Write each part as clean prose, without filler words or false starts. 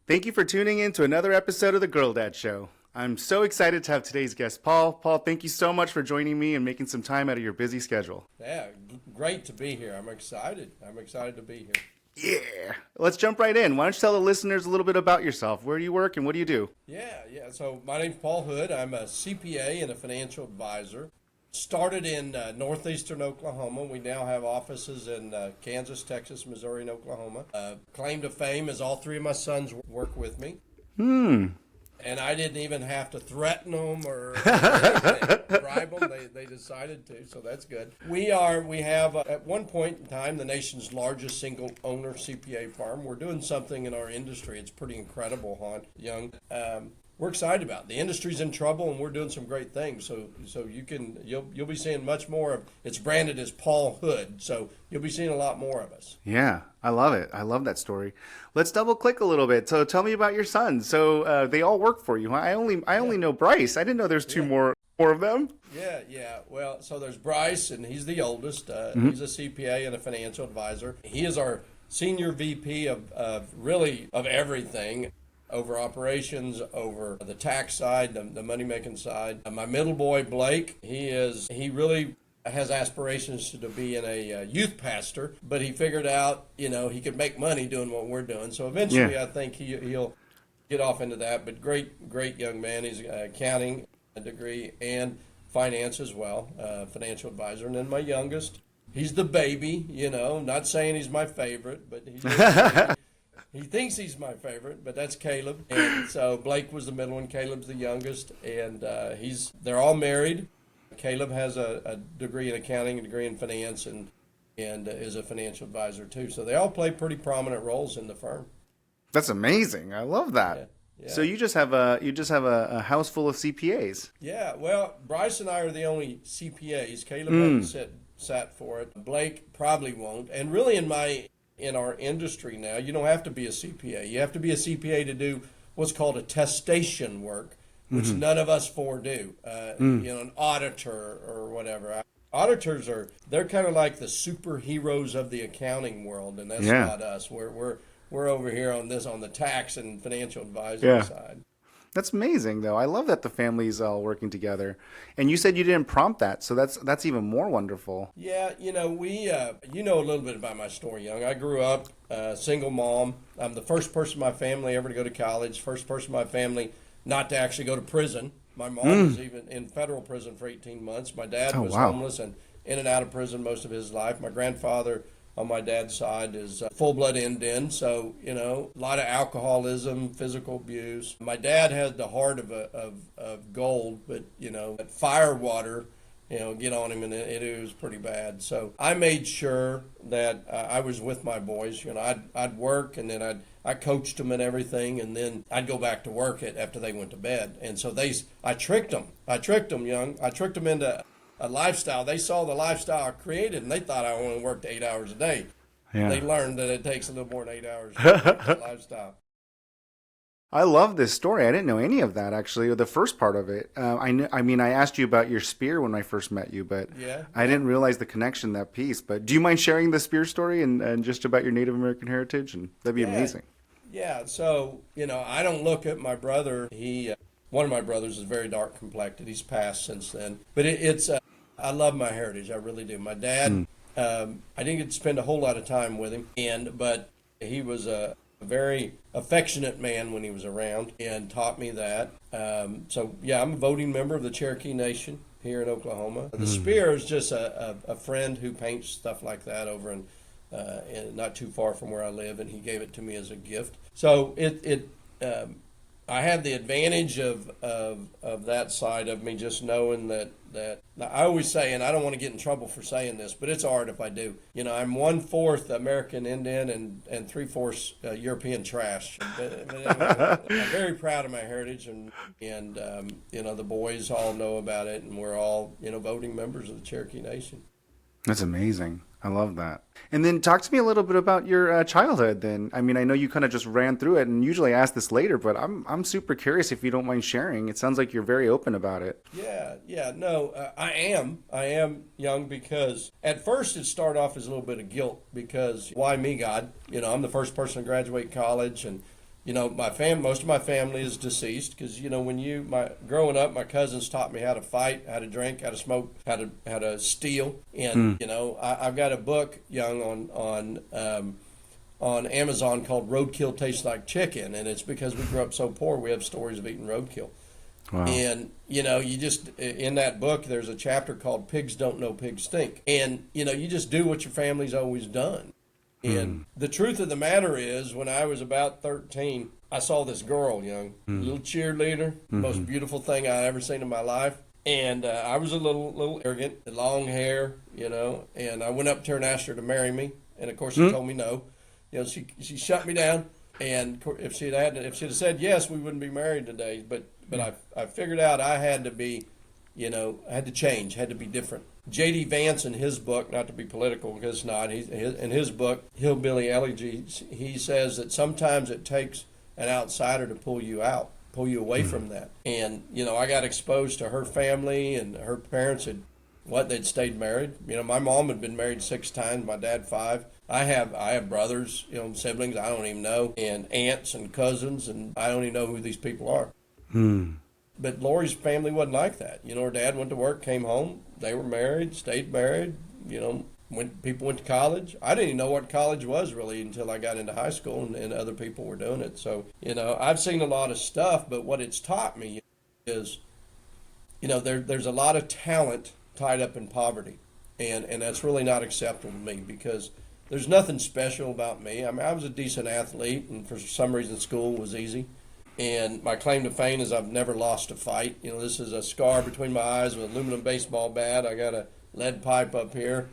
Thank you for tuning in to another episode of the Girl Dad Show. I'm so excited to have today's guest, Paul. Paul, thank you so much for joining me and making some time out of your busy schedule. Yeah, great to be here. I'm excited. I'm excited to be here. Yeah. Let's jump right in. Why don't you tell the listeners a little bit about yourself? Where do you work and what do you do? Yeah. So my name's Paul Hood. I'm a CPA and a financial advisor. Started in northeastern Oklahoma. We now have offices in Kansas, Texas, Missouri, and Oklahoma. Claim to fame is all three of my sons work with me. And I didn't even have to threaten them or anything, bribe them. They decided to, so that's good. We have at one point in time the nation's largest single owner CPA firm. We're doing something in our industry. It's pretty incredible, Young. We're excited about it. The industry's in trouble, and we're doing some great things. So you'll be seeing much more of. It's branded as Paul Hood, so you'll be seeing a lot more of us. Yeah, I love it. I love that story. Let's double click a little bit. So tell me about your sons. So they all work for you. Huh? I only know Bryce. I didn't know there's two more of them. Yeah. Well, so there's Bryce, and he's the oldest. He's a CPA and a financial advisor. He is our senior VP of everything. Over operations, over the tax side, the money-making side. My middle boy, Blake, he really has aspirations to be in a youth pastor, but he figured out, he could make money doing what we're doing. So eventually I think he'll get off into that, but great young man. He's accounting degree and finance as well, financial advisor. And then my youngest, he's the baby, not saying he's my favorite, but he's he thinks he's my favorite, but that's Caleb. And so Blake was the middle one, Caleb's the youngest, and they're all married. Caleb has a degree in accounting, a degree in finance, and is a financial advisor too. So they all play pretty prominent roles in the firm. That's amazing. I love that. Yeah. So you just have a house full of CPAs. Yeah. Well, Bryce and I are the only CPAs. Caleb hasn't sat for it. Blake probably won't. And really, in our industry now, you don't have to be a CPA. You have to be a CPA to do what's called attestation work, which none of us four do. An auditor or whatever. Auditors they're kind of like the superheroes of the accounting world, and that's not us. We're over here on the tax and financial advisory side. That's amazing, though. I love that the family's all working together. And you said you didn't prompt that, so that's even more wonderful. Yeah, we a little bit about my story, Young. I grew up single mom. I'm the first person in my family ever to go to college, first person in my family not to actually go to prison. My mom was even in federal prison for 18 months. My dad was homeless and in and out of prison most of his life. My grandfather on my dad's side is full-blood Indian, so, a lot of alcoholism, physical abuse. My dad had the heart of gold, but, that fire water, get on him, and it was pretty bad. So I made sure that I was with my boys. I'd work, and then I coached them and everything, and then I'd go back to work after they went to bed. And so I tricked them. Young. I tricked them into a lifestyle. They saw the lifestyle I created, and they thought I only worked 8 hours a day. Yeah. They learned that it takes a little more than 8 hours to work that lifestyle. I love this story. I didn't know any of that, actually, or the first part of it. I asked you about your spear when I first met you, but I didn't realize the connection, that piece. But do you mind sharing the spear story and just about your Native American heritage? And that'd be amazing. Yeah, so, I don't look at my brother. One of my brothers is very dark complected. He's passed since then. But I love my heritage. I really do. My dad, I didn't get to spend a whole lot of time with him, but he was a very affectionate man when he was around and taught me that. I'm a voting member of the Cherokee Nation here in Oklahoma. The spear is just a friend who paints stuff like that over in not too far from where I live, and he gave it to me as a gift. So I had the advantage of that side of me, just knowing that I always say, and I don't want to get in trouble for saying this, but it's art if I do. I'm 1/4 American Indian and 3/4 European trash. But anyway, I'm very proud of my heritage, and the boys all know about it, and we're all voting members of the Cherokee Nation. That's amazing. I love that. And then talk to me a little bit about your childhood then. I mean, I know you kind of just ran through it, and usually I ask this later, but I'm super curious if you don't mind sharing. It sounds like you're very open about it. I am young, because at first it started off as a little bit of guilt, because why me, God? I'm the first person to graduate college, and most of my family is deceased because growing up, my cousins taught me how to fight, how to drink, how to smoke, how to steal, and I've got a book, Young, on Amazon called "Roadkill Tastes Like Chicken," and it's because we grew up so poor. We have stories of eating roadkill. Wow. And, you just, in that book, there's a chapter called Pigs Don't Know Pigs Stink. And, you just do what your family's always done. And the truth of the matter is, when I was about 13, I saw this girl, Young, little cheerleader, most beautiful thing I ever seen in my life. And I was a little arrogant, long hair, and I went up to her and asked her to marry me. And, of course, she told me no. She shut me down. And if she'd have said yes, we wouldn't be married today. But I figured out I had to be, I had to change, had to be different. J.D. Vance, in his book, not to be political because it's not, in his book, Hillbilly Elegies, he says that sometimes it takes an outsider to pull you away from that. And, I got exposed to her family, and her parents they'd stayed married. My mom had been married 6 times, my dad 5. I have brothers, siblings I don't even know, and aunts and cousins, and I don't even know who these people are. But Lori's family wasn't like that. Her dad went to work, came home, they were married, stayed married, people went to college. I didn't even know what college was really until I got into high school and other people were doing it. So, I've seen a lot of stuff, but what it's taught me is, there's a lot of talent tied up in poverty. And that's really not acceptable to me because there's nothing special about me. I mean, I was a decent athlete, and for some reason school was easy. And my claim to fame is I've never lost a fight. This is a scar between my eyes with an aluminum baseball bat. I got a lead pipe up here.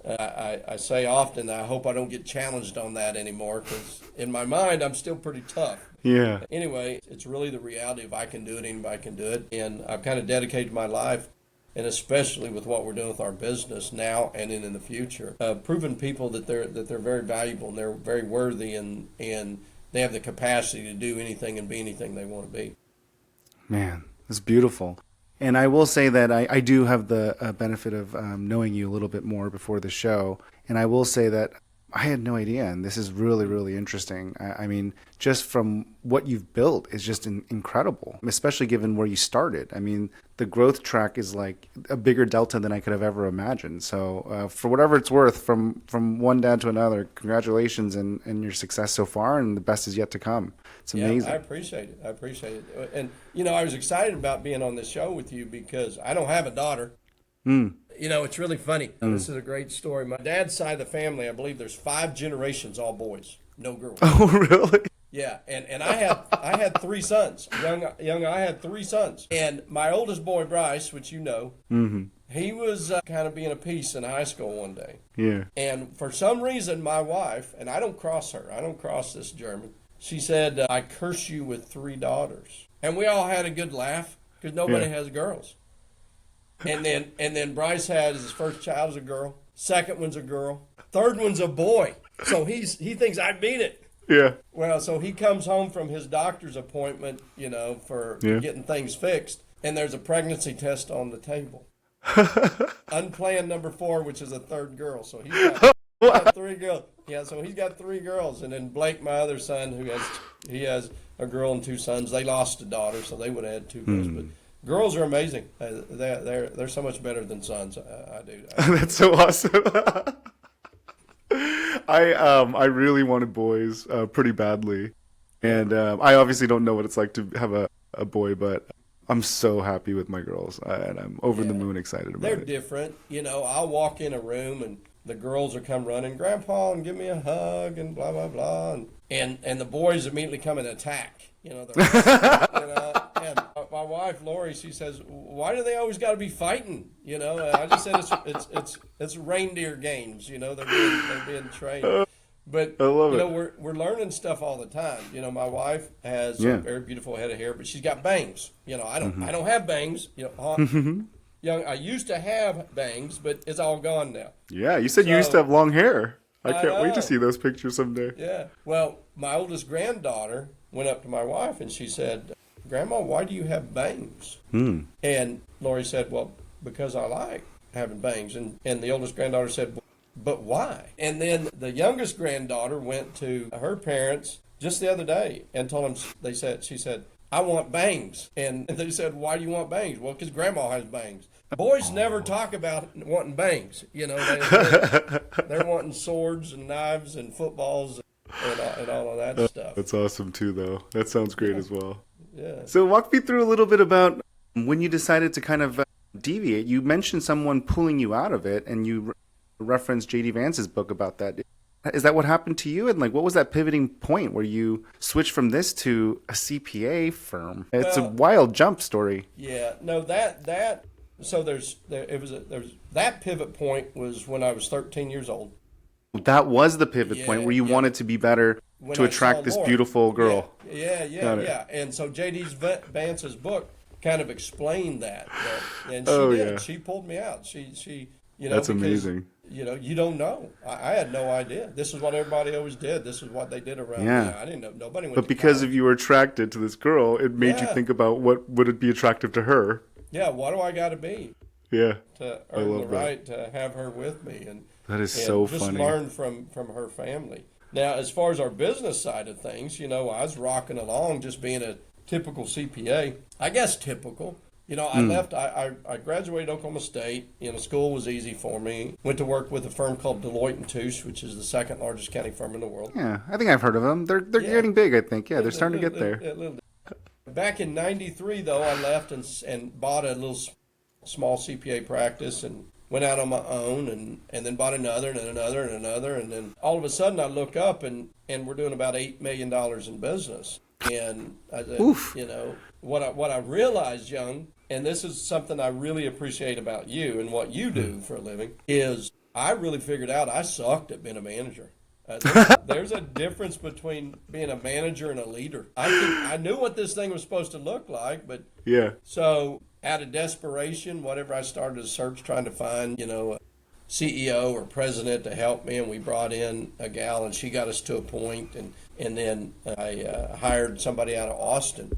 I say often I hope I don't get challenged on that anymore because in my mind I'm still pretty tough. Yeah. Anyway, it's really the reality of I can do it, anybody can do it. And I've kind of dedicated my life, and especially with what we're doing with our business now and in the future, proving people that they're very valuable and they're very worthy and they have the capacity to do anything and be anything they want to be. Man, it's beautiful. And I will say that I do have the benefit of knowing you a little bit more before the show. And I will say that I had no idea. And this is really, really interesting. I mean, just from what you've built is just incredible, especially given where you started. I mean, the growth track is like a bigger delta than I could have ever imagined. So for whatever it's worth, from one dad to another, congratulations and your success so far, and the best is yet to come. It's amazing. Yeah, I appreciate it. And, I was excited about being on this show with you because I don't have a daughter. It's really funny. This is a great story. My dad's side of the family, I believe there's 5 generations, all boys, no girls. Oh, really? Yeah, and I had 3 sons. Young, I had 3 sons. And my oldest boy, Bryce, which he was kind of being a piece in high school one day. Yeah. And for some reason, my wife, and I don't cross her, I don't cross this German, she said, I curse you with 3 daughters. And we all had a good laugh because nobody has girls. And then Bryce had his first child as a girl, second one's a girl, third one's a boy. So he thinks I beat it. Yeah. Well, so he comes home from his doctor's appointment, for getting things fixed, and there's a pregnancy test on the table. Unplanned number 4, which is a 3rd girl. So he's got 3 girls. Yeah, so he's got 3 girls, and then Blake, my other son, he has a girl and 2 sons. They lost a daughter, so they would have had 2 girls, but. Girls are amazing. They're so much better than sons. I do. That's so awesome. I really wanted boys pretty badly, and I obviously don't know what it's like to have a boy, but I'm so happy with my girls, and I'm over the moon excited about it. They're different. I'll walk in a room and the girls will come running, Grandpa, and give me a hug and blah blah blah, and the boys immediately come and attack. And my wife Lori, she says, "Why do they always got to be fighting?" And I just said it's reindeer games. They're being trained. But I love it. We're learning stuff all the time. My wife has a very beautiful head of hair, but she's got bangs. I don't have bangs. Young, I used to have bangs, but it's all gone now. Yeah, you said you used to have long hair. I can't wait to see those pictures someday. Yeah. Well, my oldest granddaughter went up to my wife and she said, "Grandma, why do you have bangs?" And Lori said, "Well, because I like having bangs." And the oldest granddaughter said, but why? And then the youngest granddaughter went to her parents just the other day and told them, she said, I want bangs. And they said, why do you want bangs? Well, because grandma has bangs. Boys never talk about wanting bangs. They're wanting swords and knives and footballs and all of that stuff. That's awesome too, though. That sounds great as well. Yeah. So walk me through a little bit about when you decided to kind of deviate. You mentioned someone pulling you out of it, and you referenced J.D. Vance's book about that. Is that what happened to you? And what was that pivoting point where you switched from this to a CPA firm? It's a wild jump story. Yeah. No, so that pivot point was when I was 13 years old. That was the pivot point where you wanted to be better to attract this beautiful girl. Yeah. And so J.D. Vance's book kind of explained that. And she did. Yeah. She pulled me out. She That's amazing. You don't know. I had no idea. This is what everybody always did. This is what they did around me. I didn't know. Nobody went But because if you were attracted to this girl, it made you think about what would it be attractive to her. Yeah, what do I got to be? Yeah. To earn the right to have her with me. And that is so just funny. Learn from her family. Now, as far as our business side of things, I was rocking along just being a typical CPA. I guess typical. I left, I graduated Oklahoma State. School was easy for me. Went to work with a firm called Deloitte & Touche, which is the second largest accounting firm in the world. Yeah, I think I've heard of them. They're getting big, I think. Yeah, they're starting to get there. Back in 93, though, I left and bought a little small CPA practice and went out on my own and then bought another and another and another. And then all of a sudden I look up and we're doing about $8 million in business. And, what I realized, Young, and this is something I really appreciate about you and what you do for a living, is I really figured out I sucked at being a manager. There's a difference between being a manager and a leader. I knew what this thing was supposed to look like, but so out of desperation, whatever, I started a search trying to find, a CEO or president to help me, and we brought in a gal, and she got us to a point, and then I hired somebody out of Austin,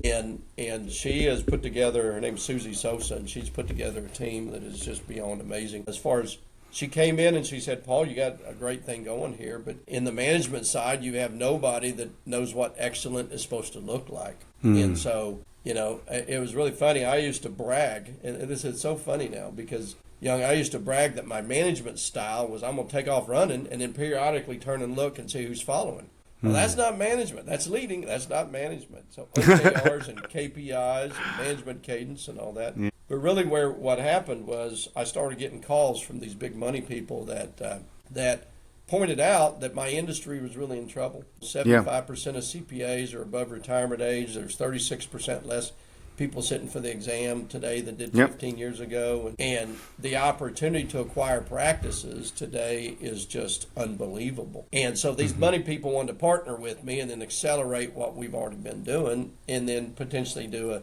and she has put together, her name's Susie Sosa, and she's put together a team that is just beyond amazing. As far as she came in and she said, Paul, you got a great thing going here, but in the management side, you have nobody that knows what excellent is supposed to look like. And so, it was really funny. I used to brag, and this is so funny now because, Young, I used to brag that my management style was I'm going to take off running and then periodically turn and look and see who's following. Well, that's not management. That's leading. That's not management. So OKRs and KPIs and management cadence and all that. Yeah. But really what happened was I started getting calls from these big money people that pointed out that my industry was really in trouble. 75% of CPAs are above retirement age. There's 36% less people sitting for the exam today than did 15 years ago. And the opportunity to acquire practices today is just unbelievable. And so these money people wanted to partner with me and then accelerate what we've already been doing and then potentially do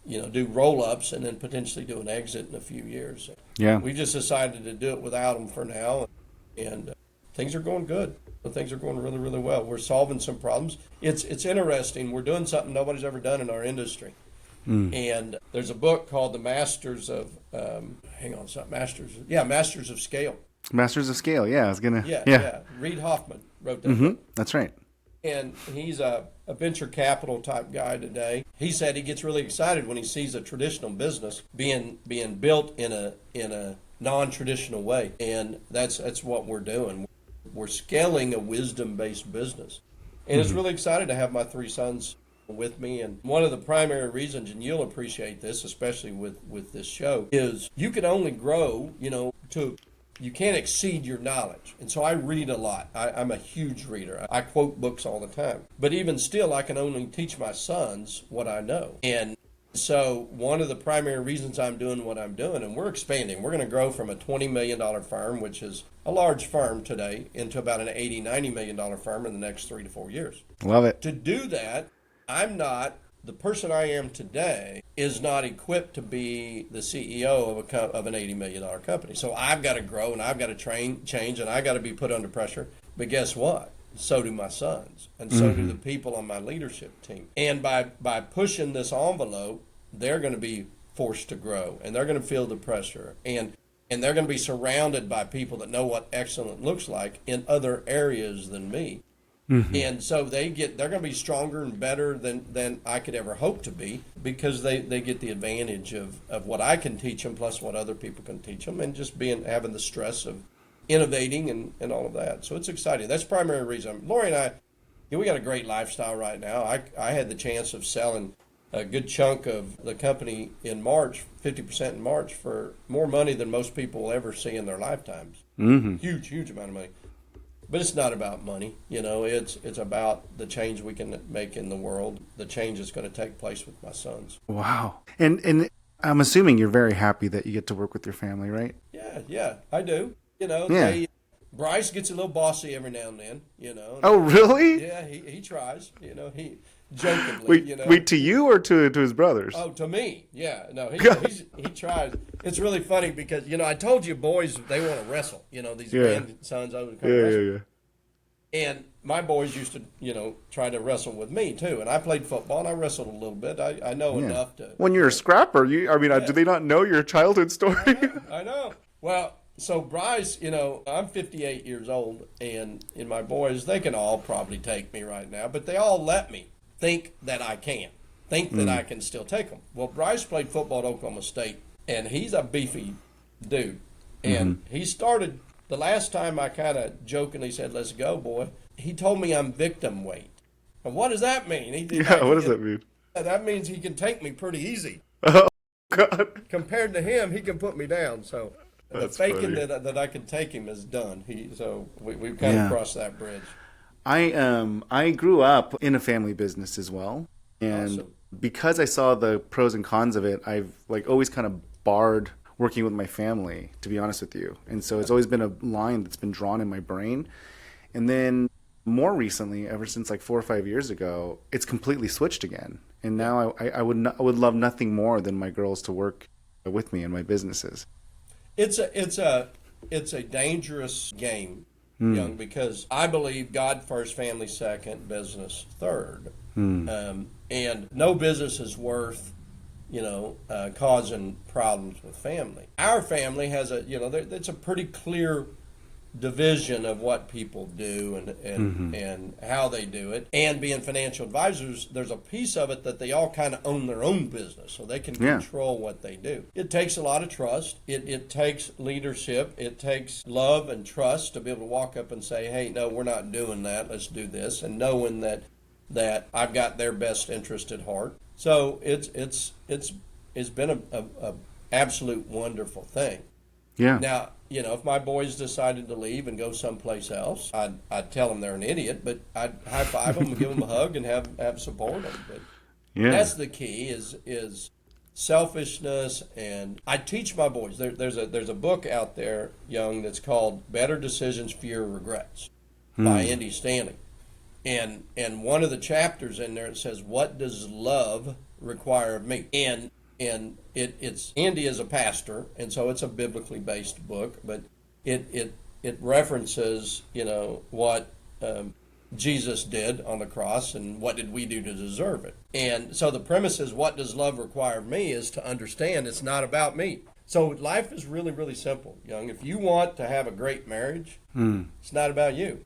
roll-ups and then potentially do an exit in a few years. Yeah. We just decided to do it without them for now. And things are going good. Things are going really, really well. We're solving some problems. It's interesting. We're doing something nobody's ever done in our industry. And there's a book called The Masters of Masters of Scale. Masters of Scale, I was gonna Reid Hoffman wrote that book. That's right. And he's a venture capital type guy today. He said he gets really excited when he sees a traditional business being built in a non-traditional way. And that's what we're doing. We're scaling a wisdom-based business. And it's really excited to have my three sons with me. And one of the primary reasons, and you'll appreciate this, especially with this show, is you can only grow, you can't exceed your knowledge. And so I read a lot. I'm a huge reader. I quote books all the time. But even still, I can only teach my sons what I know. And so one of the primary reasons I'm doing what I'm doing, and we're expanding. We're going to grow from a $20 million firm, which is a large firm today, into about an $80, $90 million firm in the next 3 to 4 years. Love it. To do that, the person I am today is not equipped to be the CEO of an $80 million company. So I've got to grow and I've got to change, and I've got to be put under pressure. But guess what? So do my sons, and so do the people on my leadership team. And by pushing this envelope, they're going to be forced to grow, and they're going to feel the pressure. And and they're going to be surrounded by people that know what excellent looks like in other areas than me. And so they're going to be stronger and better than I could ever hope to be, because they get the advantage of what I can teach them plus what other people can teach them, and just having the stress of innovating and all of that. So it's exciting. That's the primary reason. Lori and I, we got a great lifestyle right now. I had the chance of selling a good chunk of the company in March, 50% in March, for more money than most people will ever see in their lifetimes. Huge, huge amount of money. But it's not about money, it's about the change we can make in the world, the change that's going to take place with my sons. Wow. And I'm assuming you're very happy that you get to work with your family, right? Yeah, I do. Yeah. Bryce gets a little bossy every now and then, Oh, really? Yeah, he tries, he jokingly, Wait, to you or to his brothers? Oh, to me, yeah. No, he tries. It's really funny because, I told you boys, they want to wrestle, these grandsons always come wrestle. Yeah. And my boys used to, try to wrestle with me too. And I played football and I wrestled a little bit. I know enough to. When you're a scrapper, do they not know your childhood story? I know. Well, so Bryce, I'm 58 years old, and my boys, they can all probably take me right now, but they all let me think that I can. Think that I can still take them. Well, Bryce played football at Oklahoma State, and he's a beefy dude. And he started, the last time I kind of jokingly said, "Let's go, boy," he told me I'm victim weight. And what does that mean? What does that mean? That means he can take me pretty easy. Oh, God. Compared to him, he can put me down. So That's the faking funny. that I can take him is done. We've kind of crossed that bridge. I grew up in a family business as well, and Awesome. because I saw the pros and cons of it, I've always kind of barred working with my family, to be honest with you. And so it's always been a line that's been drawn in my brain. And then more recently, ever since 4 or 5 years ago, it's completely switched again. And now I would love nothing more than my girls to work with me in my businesses. It's a dangerous game, young, because I believe God first, family second, business third. And no business is worth causing problems with family. Our family has it's a pretty clear division of what people do and how they do it. And being financial advisors, there's a piece of it that they all kind of own their own business, so they can control what they do. It takes a lot of trust. It takes leadership. It takes love and trust to be able to walk up and say, "Hey, no, we're not doing that. Let's do this," and knowing that I've got their best interest at heart. So it's been a absolute wonderful thing. Yeah. Now, if my boys decided to leave and go someplace else, I'd tell them they're an idiot, but I'd high five them and give them a hug and have support them. But that's the key is selfishness. And I teach my boys. There's a book out there, young, that's called "Better Decisions, Fewer Regrets" by Andy Stanley. And one of the chapters in there, it says, "What does love require of me?" And it's Andy is a pastor, and so it's a biblically based book, but it references what Jesus did on the cross and what did we do to deserve it. And so the premise is, what does love require of me, is to understand it's not about me. So life is really, really simple, young. If you want to have a great marriage, it's not about you.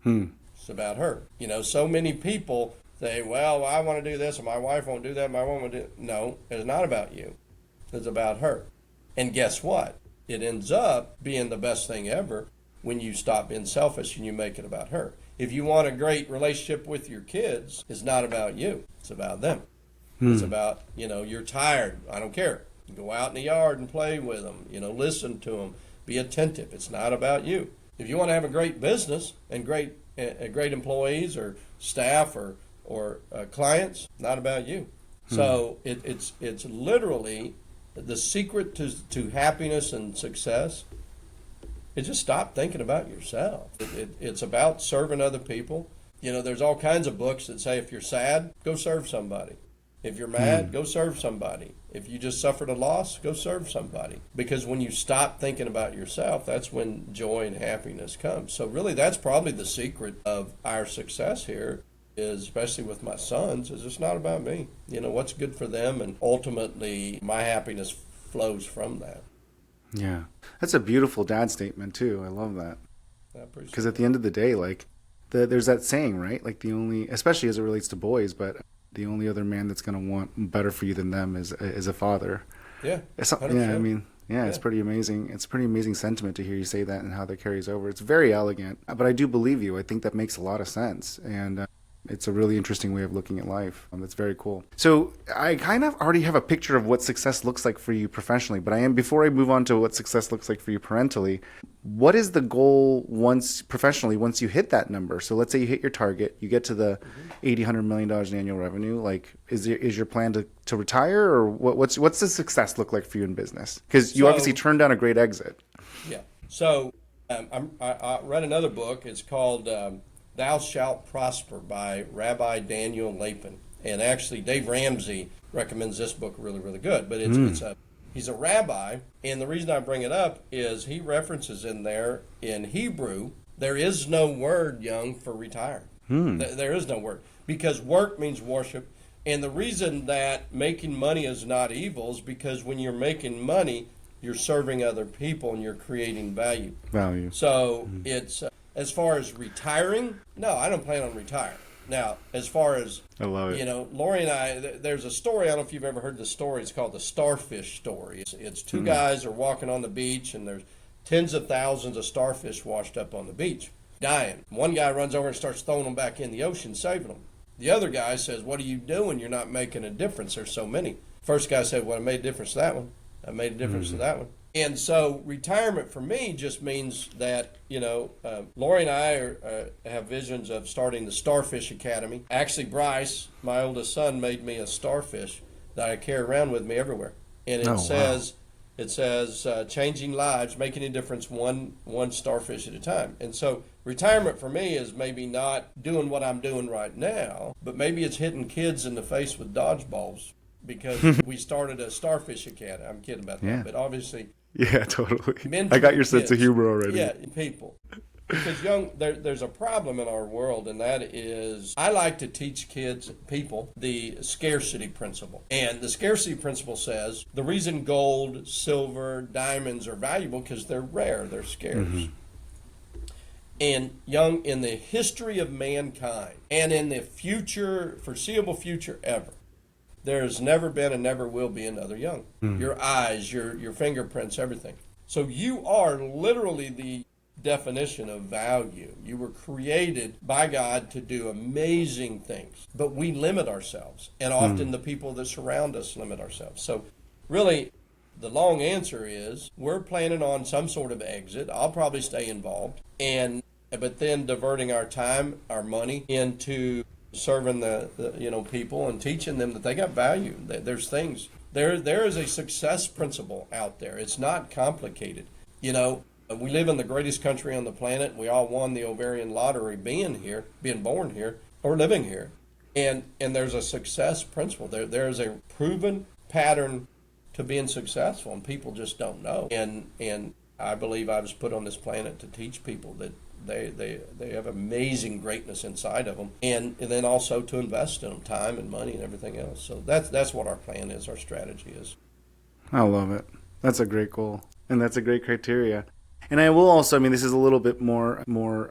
It's about her. So many people say, "Well, I want to do this, and my wife won't do that, my wife won't do it." No, it's not about you. It's about her. And guess what? It ends up being the best thing ever when you stop being selfish and you make it about her. If you want a great relationship with your kids, it's not about you. It's about them. It's about, you're tired. I don't care. Go out in the yard and play with them. Listen to them. Be attentive. It's not about you. If you want to have a great business and great employees or staff or clients, not about you. So it's literally the secret to happiness and success is just stop thinking about yourself. It's about serving other people. There's all kinds of books that say if you're sad, go serve somebody. If you're mad, go serve somebody. If you just suffered a loss, go serve somebody. Because when you stop thinking about yourself, that's when joy and happiness comes. So really, that's probably the secret of our success here, is especially with my sons, is it's not about me. What's good for them, and ultimately my happiness flows from that. Yeah. That's a beautiful dad statement too. I love that. I Because appreciate at the that. end of the day, like there's that saying, right? Like the only, especially as it relates to boys, but the only other man that's going to want better for you than them is a father. Yeah, Yeah, I 100%. mean, yeah, it's Yeah. pretty amazing. It's a pretty amazing sentiment to hear you say that and how that carries over. It's very elegant, but I do believe you. I think that makes a lot of sense, and it's a really interesting way of looking at life. That's very cool. So I kind of already have a picture of what success looks like for you professionally, but I am before I move on to what success looks like for you parentally. What is the goal once professionally once you hit that number? So let's say you hit your target, you get to the Hmm. 80, $100 million in annual revenue. Like, is your plan to retire, or what's the success look like for you in business? Because you obviously So, turned down a great exit. yeah. So, I read another book. It's called Thou Shalt Prosper by Rabbi Daniel Lapin. And actually, Dave Ramsey recommends this book really, really good. But he's a rabbi. And the reason I bring it up is he references in there in Hebrew, there is no word, young, for retire. There is no word because work means worship. And the reason that making money is not evil is because when you're making money, you're serving other people and you're creating value. Value. So it's as far as retiring, no, I don't plan on retiring. Now, as far as I love it. Lori and I, there's a story. I don't know if you've ever heard the story. It's called the starfish story. It's two guys are walking on the beach, and there's tens of thousands of starfish washed up on the beach, dying. One guy runs over and starts throwing them back in the ocean, saving them. The other guy says, "What are you doing? You're not making a difference. There's so many." First guy said, "Well, I made a difference to that one. I made a difference to that one." And so retirement for me just means that, Lori and I have visions of starting the Starfish Academy. Actually, Bryce, my oldest son, made me a starfish that I carry around with me everywhere. And Oh wow. it says changing lives, making a difference one starfish at a time. And so retirement for me is maybe not doing what I'm doing right now, but maybe it's hitting kids in the face with dodgeballs because we started a starfish academy. I'm kidding about that, Yeah. but obviously Yeah, totally. I got mentoring your sense of kids, humor already. yeah, people. Because there's a problem in our world, and that is I like to teach people, the scarcity principle. And the scarcity principle says the reason gold, silver, diamonds are valuable because they're rare, they're scarce. And in the history of mankind, and in the future, foreseeable future ever, there's never been and never will be another young. Your eyes, your fingerprints, everything. So you are literally the definition of value. You were created by God to do amazing things, but we limit ourselves, and often the people that surround us limit ourselves. So really, the long answer is we're planning on some sort of exit. I'll probably stay involved, and but then diverting our time, our money into serving the people and teaching them that they got value. There's things there is a success principle out there. It's not complicated. We live in the greatest country on the planet. We all won the ovarian lottery being here, being born here, or living here, and there's a success principle. There's a proven pattern to being successful, and people just don't know. And I believe I was put on this planet to teach people that they have amazing greatness inside of them, and then also to invest in them, time and money and everything else. So that's what our plan is, our strategy is. I love it. That's a great goal, and that's a great criteria. And I will also, I mean, this is a little bit more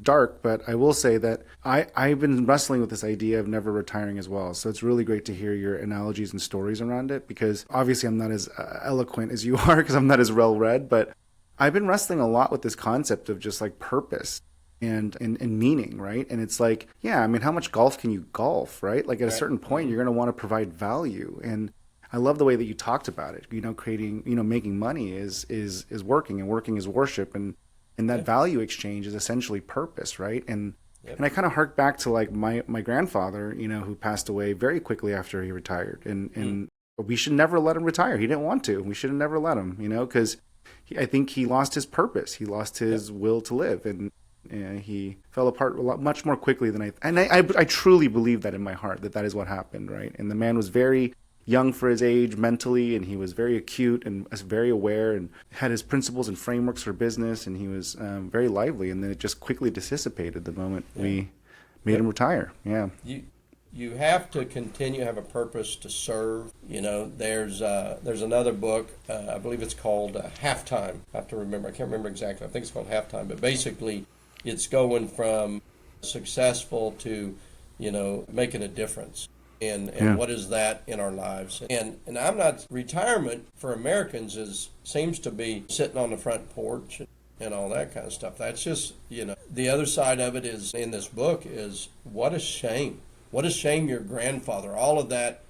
dark, but I will say that I've been wrestling with this idea of never retiring as well. So it's really great to hear your analogies and stories around it because obviously I'm not as eloquent as you are because I'm not as well read, but I've been wrestling a lot with this concept of just like purpose and meaning, right? And it's like, yeah, I mean, how much golf can you golf, right? Like at a Right. certain point, you're going to want to provide value. And I love the way that you talked about it. Creating, making money is working, and working is worship, and that Yeah. value exchange is essentially purpose, right? Yep. And I kind of hark back to like my grandfather, who passed away very quickly after he retired, Mm. and we should never let him retire. He didn't want to. We should have never let him, because I think he lost his purpose. He lost Yep. his will to live, and he fell apart much more quickly than I truly believe that in my heart that is what happened, right? And the man was very young for his age mentally, and he was very acute and very aware, and had his principles and frameworks for business, and he was very lively. And then it just quickly dissipated the moment Yeah. we made Yep. him retire. Yeah. You you have to continue to have a purpose to serve. There's another book, I believe it's called Halftime. I have to remember. I can't remember exactly. I think it's called Halftime. But basically, it's going from successful to, making a difference. And what is that in our lives? And I'm not, retirement for Americans seems to be sitting on the front porch and all that kind of stuff. That's just, the other side of it is, in this book, is what a shame. What a shame your grandfather, all of that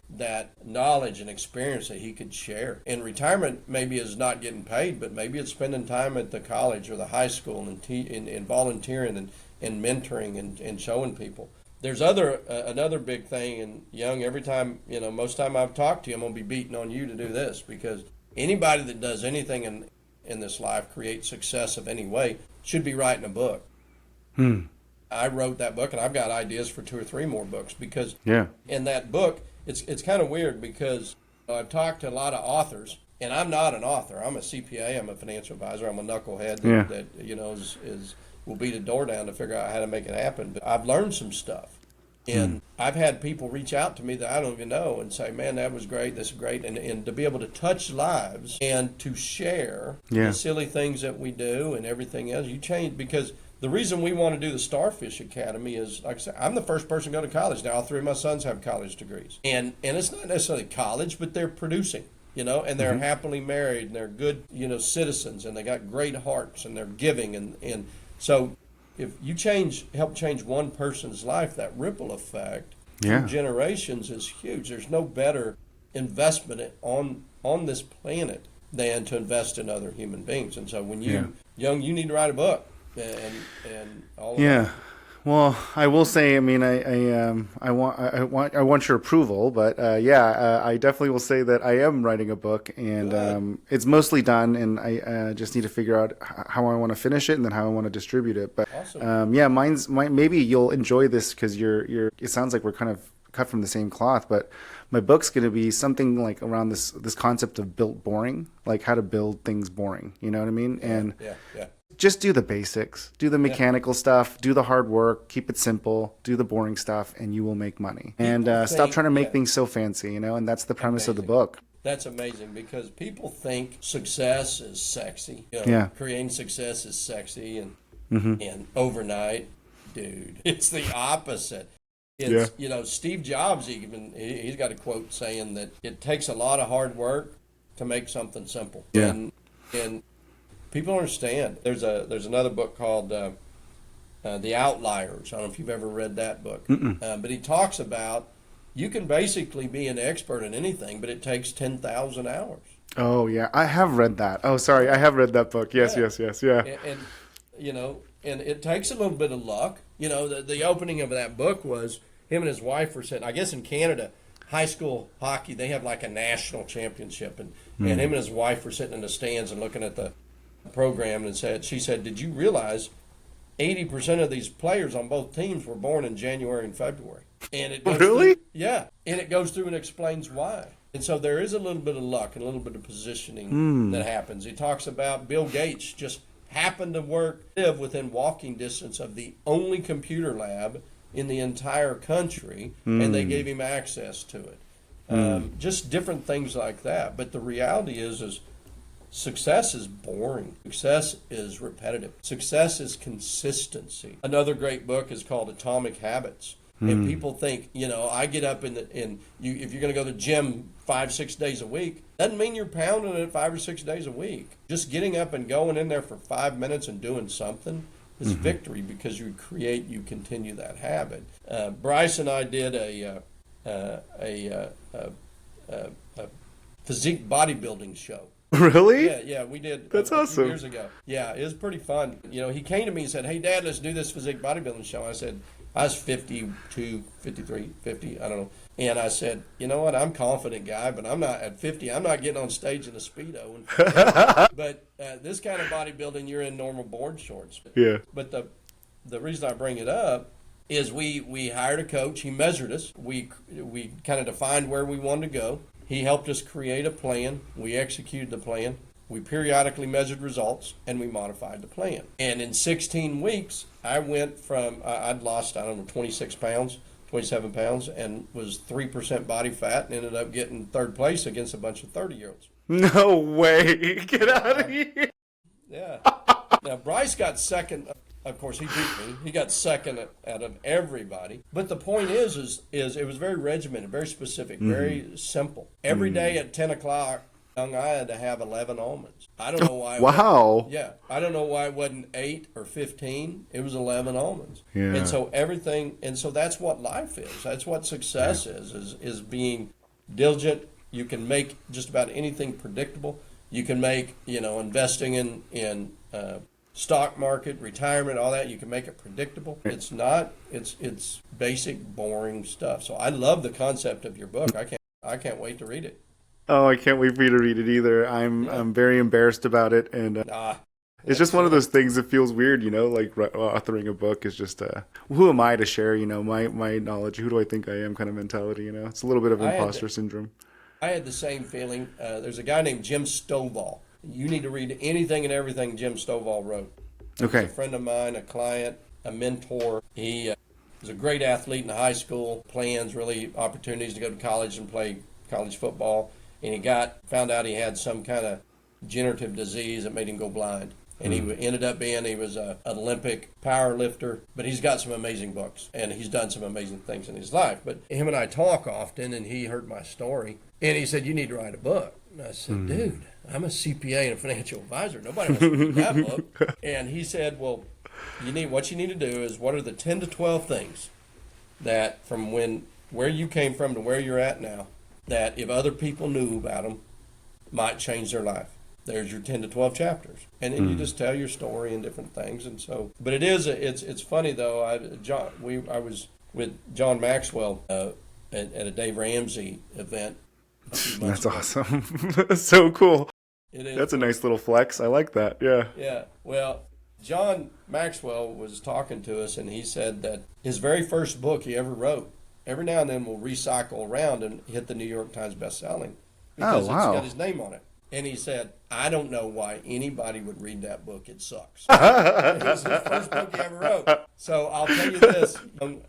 knowledge and experience that he could share. And retirement maybe is not getting paid, but maybe it's spending time at the college or the high school and volunteering and mentoring and showing people. There's another big thing, and Young, every time, most time I've talked to you, I'm going to be beating on you to do this, because anybody that does anything in this life, creates success of any way, should be writing a book. I wrote that book, and I've got ideas for 2 or 3 more books, because in that book, it's kind of weird, because I've talked to a lot of authors, and I'm not an author. I'm a CPA. I'm a financial advisor. I'm a knucklehead that will beat a door down to figure out how to make it happen. But I've learned some stuff. And I've had people reach out to me that I don't even know and say, man, that was great, this is great. And to be able to touch lives and to share the silly things that we do and everything else, you change. Because the reason we want to do the Starfish Academy is, like I said, I'm the first person to go to college. Now, all 3 of my sons have college degrees. And it's not necessarily college, but they're producing. And they're happily married, and they're good, citizens, and they got great hearts, and they're giving. And so if you help change one person's life, that ripple effect through generations is huge. There's no better investment on this planet than to invest in other human beings. And so when Young, you need to write a book and all of that. Well, I will say, I mean, I want your approval, but I definitely will say that I am writing a book, and it's mostly done, and I just need to figure out how I want to finish it and then how I want to distribute it. But awesome. maybe you'll enjoy this, because it sounds like we're kind of cut from the same cloth, but my book's going to be something like around this concept of built boring, like how to build things boring. You know what I mean? And just do the basics, do the mechanical stuff, do the hard work, keep it simple, do the boring stuff, and you will make money. And stop trying to make things so fancy, and that's the premise of the book. That's amazing, because people think success is sexy. Creating success is sexy and overnight. Dude, it's the opposite. It's, Steve Jobs, he's got a quote saying that it takes a lot of hard work to make something simple. And people understand. There's another book called The Outliers. I don't know if you've ever read that book. But he talks about, you can basically be an expert in anything, but it takes 10,000 hours. Oh, yeah. I have read that. Oh, sorry. I have read that book. Yes. Yeah. And it takes a little bit of luck. The opening of that book was him and his wife were sitting, I guess in Canada, high school hockey, they have like a national championship. And him and his wife were sitting in the stands and looking at the program, and she said, did you realize 80% of these players on both teams were born in January and February? And it goes really? And it goes through and explains why. And so there is a little bit of luck and a little bit of positioning that happens. He talks about Bill Gates just happened to live within walking distance of the only computer lab in the entire country, and they gave him access to it. Just different things like that. But the reality is success is boring. Success is repetitive. Success is consistency. Another great book is called Atomic Habits. And people think, I get up if you're going to go to the gym 5-6 days a week, doesn't mean you're pounding it 5 or 6 days a week. Just getting up and going in there for 5 minutes and doing something is victory, because you continue that habit. Bryce and I did a physique bodybuilding show. Really? Yeah, we did. That's a awesome. Few years ago. Yeah, it was pretty fun. He came to me and said, hey, Dad, let's do this physique bodybuilding show. I said, I was 52, 53, 50, I don't know. And I said, you know what, I'm a confident guy, but I'm not at 50. I'm not getting on stage in a Speedo. But this kind of bodybuilding, you're in normal board shorts. Yeah. But the reason I bring it up is we hired a coach. He measured us. We kind of defined where we wanted to go. He helped us create a plan. We executed the plan. We periodically measured results, and we modified the plan. And in 16 weeks, I went from, I'd lost, 26 pounds, 27 pounds, and was 3% body fat, and ended up getting third place against a bunch of 30-year-olds. No way. Get out of here. Yeah. Now, Bryce got second. Of course, he beat me. He got second out of everybody. But the point is it was very regimented, very specific, very simple. Every day at 10 o'clock, I had to have 11 almonds. I don't know why. Wow. Yeah. I don't know why it wasn't 8 or 15. It was 11 almonds. Yeah. And so that's what life is. That's what success is being diligent. You can make just about anything predictable. You can make, investing in stock market, retirement, all that. You can make it predictable. It's not. It's basic, boring stuff. So I love the concept of your book. I can't wait to read it. Oh, I can't wait for you to read it either. I'm very embarrassed about it, and it's just one of those things that feels weird, like authoring a book is just who am I to share, my knowledge? Who do I think I am? Kind of mentality, It's a little bit of imposter syndrome. I had the same feeling. There's a guy named Jim Stovall. You need to read anything and everything Jim Stovall wrote. Okay. He's a friend of mine, a client, a mentor. He was a great athlete in high school, plans, really opportunities to go to college and play college football. And he found out he had some kind of degenerative disease that made him go blind. And he ended up he was an Olympic power lifter, but he's got some amazing books, and he's done some amazing things in his life. But him and I talk often, and he heard my story, and he said, you need to write a book. And I said, dude, I'm a CPA and a financial advisor. Nobody wants to read that book. And he said, well, what you need to do is what are the 10 to 12 things that from where you came from to where you're at now, that if other people knew about them, might change their life. There's your 10 to 12 chapters. And then you just tell your story and different things. And so, but it's funny though. I was with John Maxwell at a Dave Ramsey event. That's awesome. That's so cool. It is. That's a nice little flex. I like that. Yeah. Yeah. Well, John Maxwell was talking to us, and he said that his very first book he ever wrote, every now and then will recycle around and hit the New York Times bestselling because it's got his name on it. And he said, I don't know why anybody would read that book. It sucks. It was his first book he ever wrote. So I'll tell you this.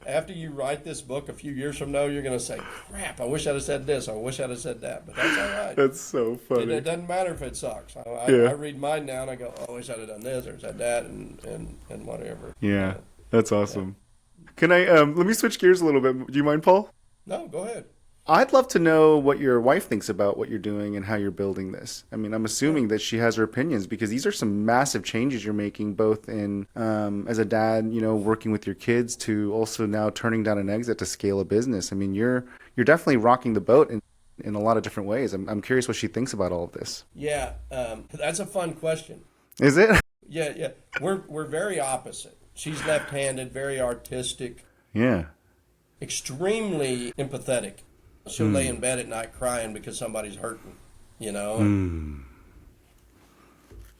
After you write this book a few years from now, you're going to say, crap, I wish I'd have said this. I wish I'd have said that. But that's all right. That's so funny. It doesn't matter if it sucks. I read mine now and I go, oh, I wish I'd have done this or said that and whatever. Yeah, that's awesome. Yeah. Can I, let me switch gears a little bit. Do you mind, Paul? No, go ahead. I'd love to know what your wife thinks about what you're doing and how you're building this. I mean, I'm assuming that she has her opinions because these are some massive changes you're making, both in as a dad, working with your kids, to also now turning down an exit to scale a business. I mean, you're definitely rocking the boat in a lot of different ways. I'm curious what she thinks about all of this. Yeah, that's a fun question. Is it? Yeah. We're very opposite. She's left-handed, very artistic. Yeah. Extremely empathetic. She'll lay in bed at night crying because somebody's hurting,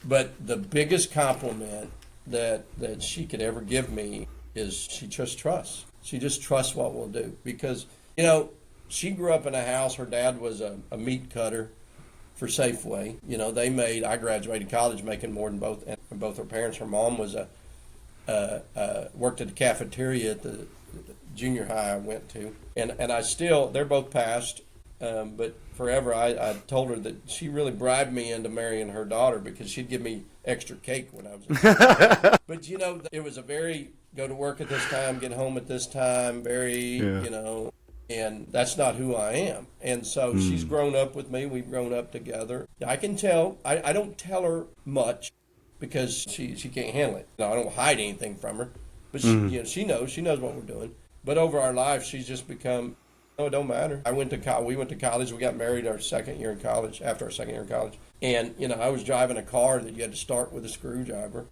But the biggest compliment that she could ever give me is she just trusts. She just trusts what we'll do. Because, she grew up in a house. Her dad was a meat cutter for Safeway. I graduated college making more than both her parents. Her mom was worked at the cafeteria at the junior high I went to, and they're both passed, but forever I told her that she really bribed me into marrying her daughter because she'd give me extra cake when I was a But it was a very go to work at this time, get home at this time, and that's not who I am. And so she's grown up with me. We've grown up together. I can tell. I don't tell her much because she can't handle it. I don't hide anything from her, but she knows what we're doing. But over our life, she's just become, it don't matter. We went to college. We got married after our second year in college. And, I was driving a car that you had to start with a screwdriver.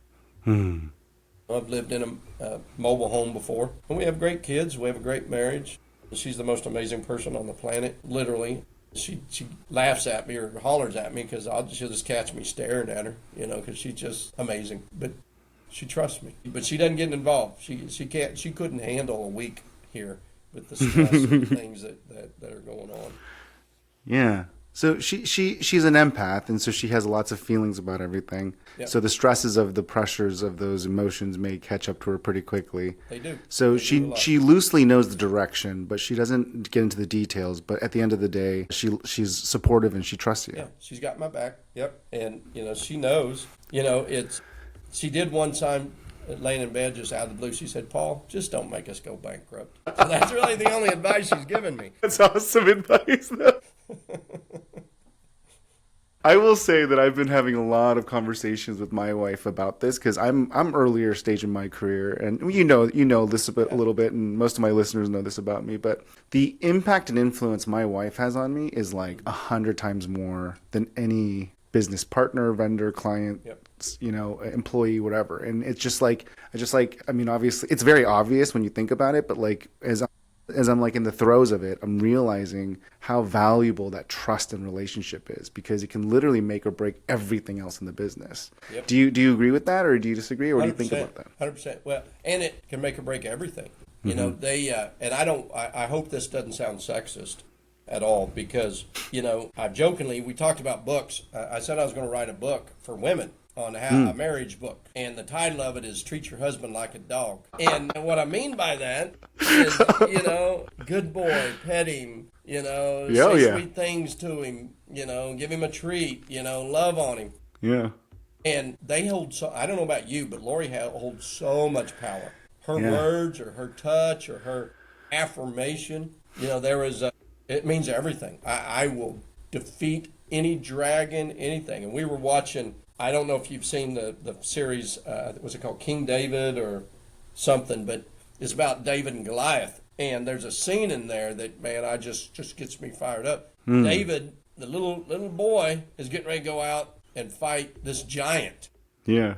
I've lived in a mobile home before. And we have great kids. We have a great marriage. She's the most amazing person on the planet, literally. She laughs at me or hollers at me because she'll just catch me staring at her, because she's just amazing. But she trusts me, but she doesn't get involved. She couldn't handle a week here with the stress and things that are going on. Yeah. So she's an empath, and so she has lots of feelings about everything. Yep. So the stresses of the pressures of those emotions may catch up to her pretty quickly. They do. So They do a lot. she loosely knows the direction, but she doesn't get into the details. But at the end of the day, she's supportive and she trusts you. Yeah, she's got my back. Yep. And, she knows, she did one time laying in bed just out of the blue. She said, Paul, just don't make us go bankrupt. So that's really the only advice she's given me. That's awesome advice, though. I will say that I've been having a lot of conversations with my wife about this because I'm earlier stage in my career, and you know this a little bit, and most of my listeners know this about me. But the impact and influence my wife has on me is like 100 times more than any business partner, vendor, client, Yep. Employee, whatever. And it's just like I mean, obviously, it's very obvious when you think about it, but like as I'm like in the throes of it, I'm realizing how valuable that trust and relationship is because it can literally make or break everything else in the business. Yep. Do you agree with that, or do you disagree, or what do you think 100%, about that? 100%. Well, and it can make or break everything. They and I hope this doesn't sound sexist at all because I jokingly we talked about books. I said I was going to write a book for women on how a marriage book, and the title of it is "Treat Your Husband Like a Dog." And what I mean by that is, good boy, pet him, say sweet things to him, give him a treat, love on him. Yeah. And they hold so, I don't know about you, but Lori holds so much power. Her words or her touch or her affirmation, it means everything. I will defeat any dragon, anything. And we were watching, I don't know if you've seen the series, was it called King David or something, but it's about David and Goliath. And there's a scene in there that, man, I just gets me fired up. David, the little boy, is getting ready to go out and fight this giant. Yeah.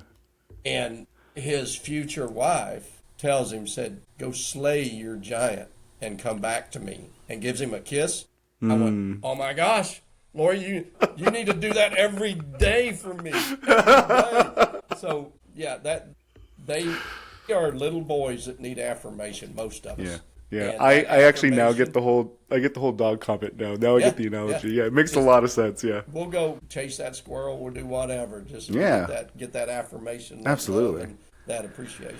And his future wife tells him, said, go slay your giant and come back to me, and gives him a kiss. I went, oh my gosh, Lori, you need to do that every day for me. Every day. So, yeah, they are little boys that need affirmation, most of us. Yeah. Yeah, And I actually now affirmation- get the whole dog comment now. Now I get the analogy. yeah. Yeah, it makes a lot of sense. Yeah. We'll go chase that squirrel. We'll do whatever. Just get that affirmation. That Absolutely. love and that appreciation.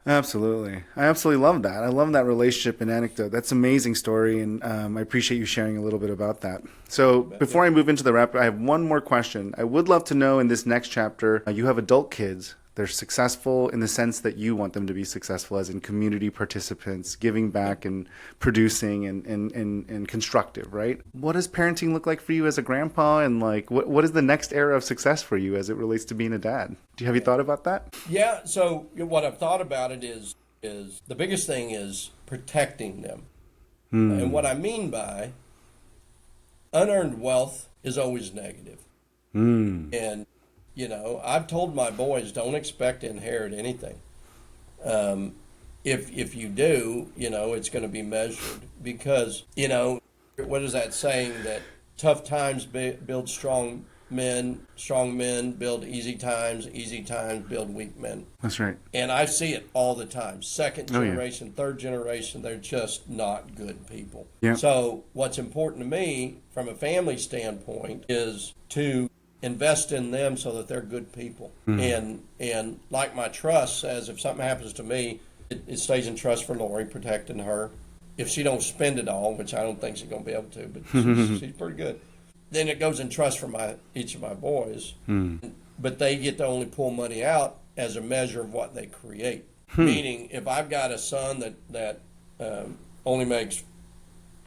Absolutely. I absolutely love that. I love that relationship and anecdote. That's an amazing story, and I appreciate you sharing a little bit about that. So before I move into the wrap, I have one more question. I would love to know in this next chapter, you have adult kids. They're successful in the sense that you want them to be successful, as in community participants, giving back and producing and constructive, right? What does parenting look like for you as a grandpa? And like, what is the next era of success for you as it relates to being a dad? Have you thought about that? Yeah, so what I've thought about it is the biggest thing is protecting them. And what I mean by unearned wealth is always negative. And I've told my boys, don't expect to inherit anything. If you do, it's going to be measured because, what is that saying that tough times build strong men build easy times build weak men. That's right. And I see it all the time. Second generation, third generation, they're just not good people. Yeah. So what's important to me from a family standpoint is to invest in them so that they're good people. And like my trust says, if something happens to me, it stays in trust for Lori, protecting her. If she don't spend it all, which I don't think she's going to be able to, but she's pretty good, then it goes in trust for each of my boys. But they get to only pull money out as a measure of what they create. Meaning, if I've got a son that only makes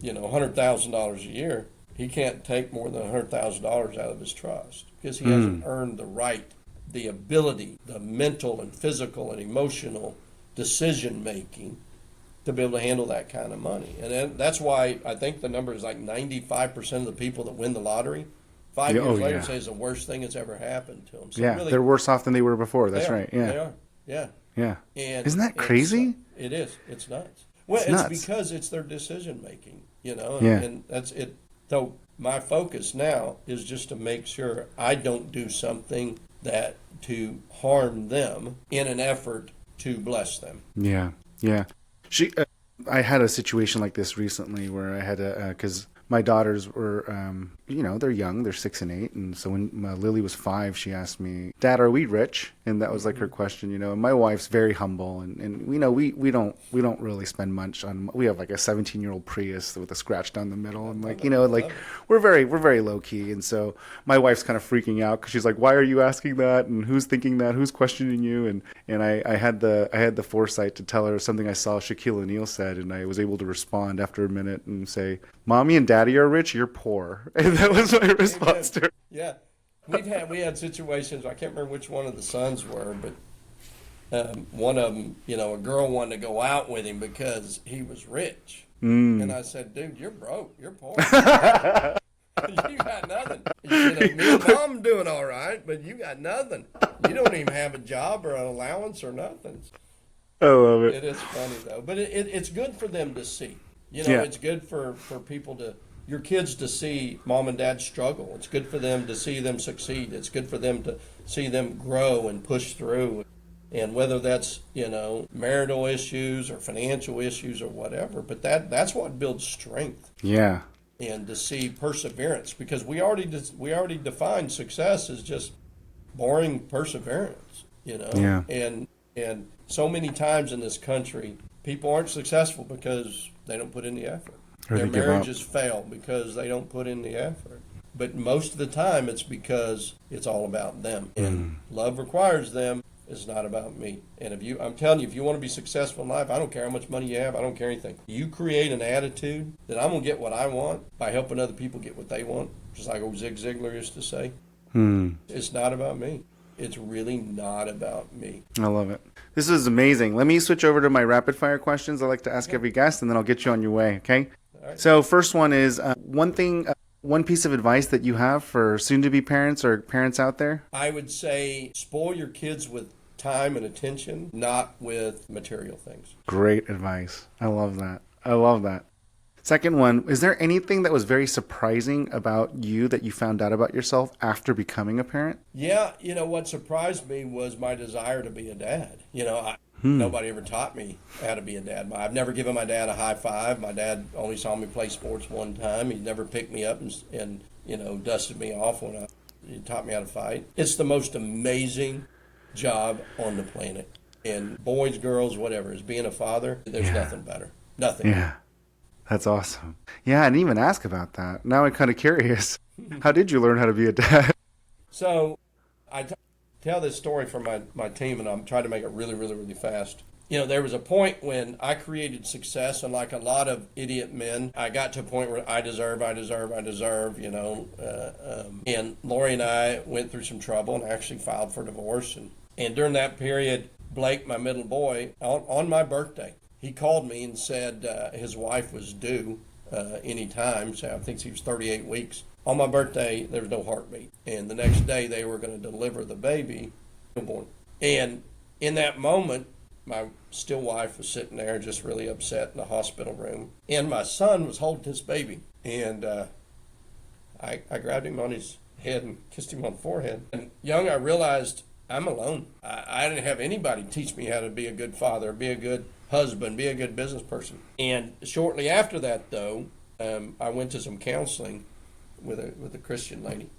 $100,000 a year, he can't take more than $100,000 out of his trust because he hasn't earned the right, the ability, the mental and physical and emotional decision making to be able to handle that kind of money. And then that's why I think the number is like 95% of the people that win the lottery 5 years later say it's the worst thing that's ever happened to them. So really, they're worse off than they were before. That's right. Yeah. They are. Yeah. Yeah. And isn't that crazy? It is. It's nuts. Well, it's nuts. because it's their decision making, Yeah. and that's it. So my focus now is just to make sure I don't do something that to harm them in an effort to bless them. Yeah. Yeah. I had a situation like this recently where I had to, because my daughters were, they're young, they're 6 and 8. And so when Lily was 5, she asked me, Dad, are we rich? And that was like her question, And my wife's very humble, and we don't really spend much on. We have like a 17-year-old Prius with a scratch down the middle, and we're very low key. And so my wife's kind of freaking out because she's like, why are you asking that? And who's thinking that? Who's questioning you? And I had the foresight to tell her something I saw Shaquille O'Neal said, and I was able to respond after a minute and say, Mommy and Daddy are rich, you're poor. And that was my response to her. Yeah. We had situations, I can't remember which one of the sons were, but one of them, a girl wanted to go out with him because he was rich. And I said, dude, you're broke. You're poor. You got nothing. Me and Mom doing all right, but you got nothing. You don't even have a job or an allowance or nothing. I love it. It is funny, though. But it's good for them to see. It's good for people your kids to see Mom and Dad struggle. It's good for them to see them succeed. It's good for them to see them grow and push through. And whether that's, marital issues or financial issues or whatever, but that's what builds strength. Yeah. And to see perseverance, because we already defined success as just boring perseverance, Yeah. And so many times in this country, people aren't successful because they don't put in the effort. Or Their they give up. marriages fail because they don't put in the effort. But most of the time, it's because it's all about them. And love requires them. It's not about me. And I'm telling you, if you want to be successful in life, I don't care how much money you have. I don't care anything. You create an attitude that I'm going to get what I want by helping other people get what they want, just like old Zig Ziglar used to say. It's not about me. It's really not about me. I love it. This is amazing. Let me switch over to my rapid fire questions I like to ask every guest, and then I'll get you on your way, okay? All right. So first one is one piece of advice that you have for soon-to-be parents or parents out there? I would say spoil your kids with time and attention, not with material things. Great advice. I love that. I love that. Second one, is there anything that was very surprising about you that you found out about yourself after becoming a parent? Yeah, what surprised me was my desire to be a dad. Nobody ever taught me how to be a dad. I've never given my dad a high five. My dad only saw me play sports one time. He never picked me up and dusted me off when he taught me how to fight. It's the most amazing job on the planet. And boys, girls, whatever, as being a father, there's nothing better. Nothing. Yeah. That's awesome. Yeah, I didn't even ask about that. Now I'm kind of curious. How did you learn how to be a dad? So I tell this story for my team, and I'm trying to make it really, really, really fast. There was a point when I created success, and like a lot of idiot men, I got to a point where I deserve, and Lori and I went through some trouble and actually filed for divorce. And during that period, Blake, my middle boy, on my birthday, he called me and said his wife was due any time. So I think he was 38 weeks. On my birthday, there was no heartbeat. And the next day, they were going to deliver the baby, newborn. And in that moment, my still wife was sitting there just really upset in the hospital room. And my son was holding his baby. And I grabbed him on his head and kissed him on the forehead. And young, I realized I'm alone. I didn't have anybody teach me how to be a good father, be a good husband, be a good business person. And shortly after that, though, I went to some counseling with a Christian lady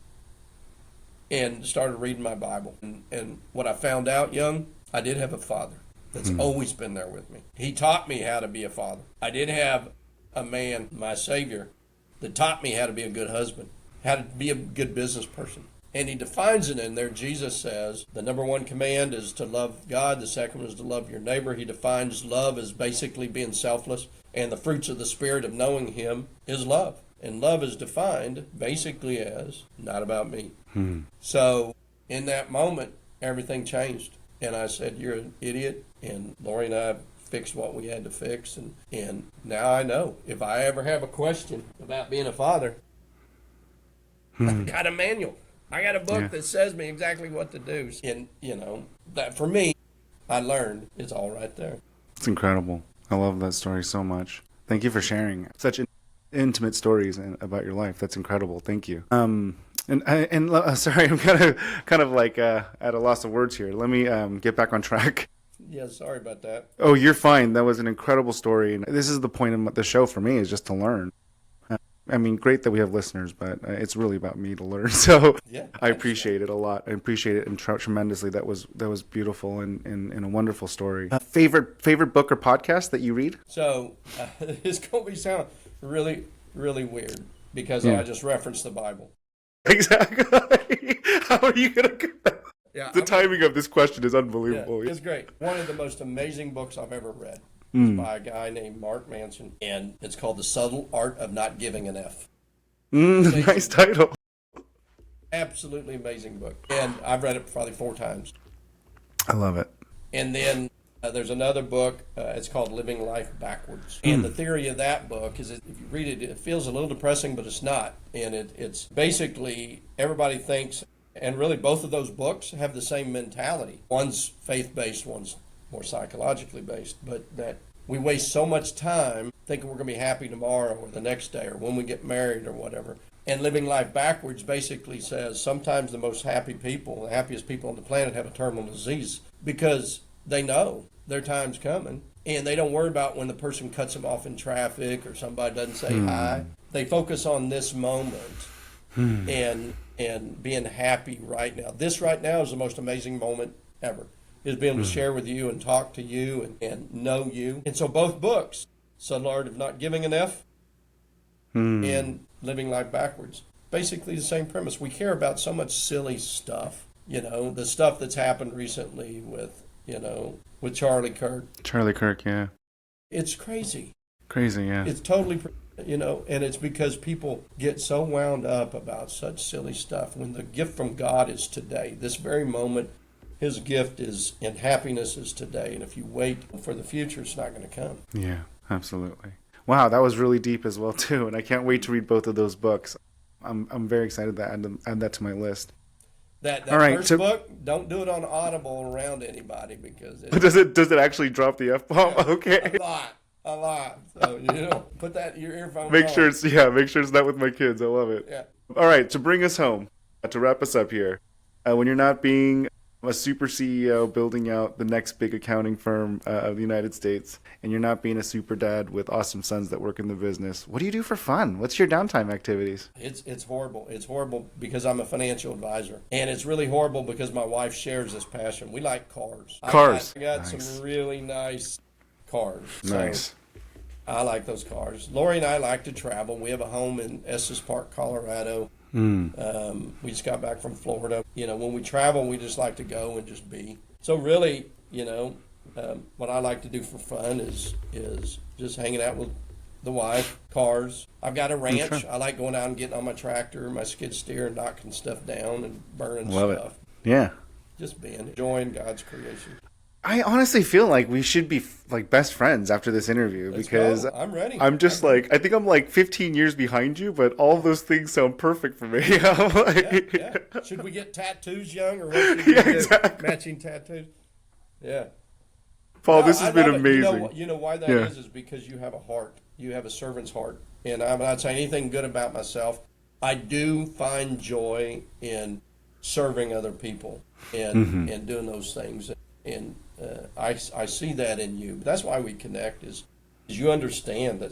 and started reading my Bible. And what I found out, young, I did have a father that's always been there with me. He taught me how to be a father. I did have a man, my Savior, that taught me how to be a good husband, how to be a good business person. And he defines it in there. Jesus says the number one command is to love God. The second one is to love your neighbor. He defines love as basically being selfless. And the fruits of the Spirit of knowing Him is love. And love is defined basically as not about me. So in that moment, everything changed. And I said, you're an idiot. And Lori and I fixed what we had to fix. And now I know if I ever have a question about being a father, I've got a manual. I got a book that says me exactly what to do. And, that for me, I learned it's all right there. It's incredible. I love that story so much. Thank you for sharing such intimate stories about your life. That's incredible. Thank you. Sorry, I'm kind of like at a loss of words here. Let me get back on track. Yeah, sorry about that. Oh, you're fine. That was an incredible story. And this is the point of the show for me, is just to learn. I mean, great that we have listeners, but it's really about me to learn. So Yeah, I appreciate it a lot. I appreciate it tremendously. That was beautiful and a wonderful story. Favorite book or podcast that you read? So it's going to sound really, really weird because Yeah. I just referenced the Bible. Exactly. How are you going to? Yeah, The timing of this question is unbelievable. yeah, it's great. One of the most amazing books I've ever read is by a guy named Mark Manson, and it's called The Subtle Art of Not Giving an F. Nice title. Absolutely amazing book. And I've read it probably 4 times. I love it. And then there's another book. It's called Living Life Backwards. And the theory of that book is that if you read it, it feels a little depressing, but it's not. And it's basically everybody thinks, and really both of those books have the same mentality. One's faith-based, one's more psychologically based, but that we waste so much time thinking we're going to be happy tomorrow or the next day or when we get married or whatever. And Living Life Backwards basically says sometimes the most happy people, the happiest people on the planet have a terminal disease because they know their time's coming and they don't worry about when the person cuts them off in traffic or somebody doesn't say hi. They focus on this moment and being happy right now. This right now is the most amazing moment ever, is being able to share with you and talk to you and know you. And so both books, Subtle Art of Not Giving an F and Living Life Backwards, basically the same premise. We care about so much silly stuff, the stuff that's happened recently with Charlie Kirk. Charlie Kirk, yeah. It's crazy. Crazy, yeah. It's totally, and it's because people get so wound up about such silly stuff when the gift from God is today, this very moment. His gift is, and happiness is today. And if you wait for the future, it's not going to come. Yeah, absolutely. Wow, that was really deep as well, too. And I can't wait to read both of those books. I'm very excited to add that to my list. That All right, first book, don't do it on Audible around anybody because does it actually drop the F-bomb? Okay. A lot. So, put that in your earphone. Make sure it's not with my kids. I love it. Yeah. All right, to bring us home, to wrap us up here, when you're not being a super CEO building out the next big accounting firm of the United States, and you're not being a super dad with awesome sons that work in the business, what do you do for fun? What's your downtime activities? It's horrible. It's horrible because I'm a financial advisor, and it's really horrible because my wife shares this passion. We like cars. I got Nice. some really nice cars. Nice. So I like those cars. Lori and I like to travel. We have a home in Estes Park, Colorado. We just got back from Florida. When we travel, we just like to go and just be. So really, what I like to do for fun is just hanging out with the wife, cars. I've got a ranch. Okay. I like going out and getting on my tractor, my skid steer, and knocking stuff down and burning Love stuff. it. Yeah. Just enjoying God's creation. I honestly feel like we should be like best friends after this interview because I'm ready. I'm just I think I'm like 15 years behind you, but all those things sound perfect for me. I'm like, yeah. Should we get tattoos, young, or what should we do? Exactly. Matching tattoos? Yeah. Paul, No, this has been love it. amazing. You know why that is because you have a heart. You have a servant's heart. And I'm not saying anything good about myself. I do find joy in serving other people and doing those things. And I see that in you. That's why we connect is you understand that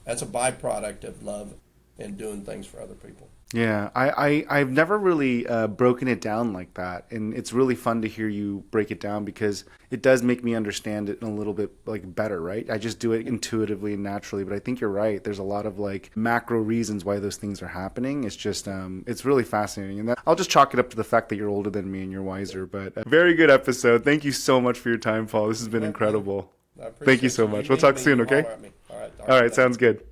that's a byproduct of love and doing things for other people. Yeah, I've never really broken it down like that, and it's really fun to hear you break it down because it does make me understand it a little bit better, right? I just do it intuitively and naturally, but I think you're right. There's a lot of macro reasons why those things are happening. It's just it's really fascinating, and I'll just chalk it up to the fact that you're older than me and you're wiser. But a very good episode. Thank you so much for your time, Paul. This has been incredible. Thank you so much. We'll talk soon, okay? All right. All right, sounds good.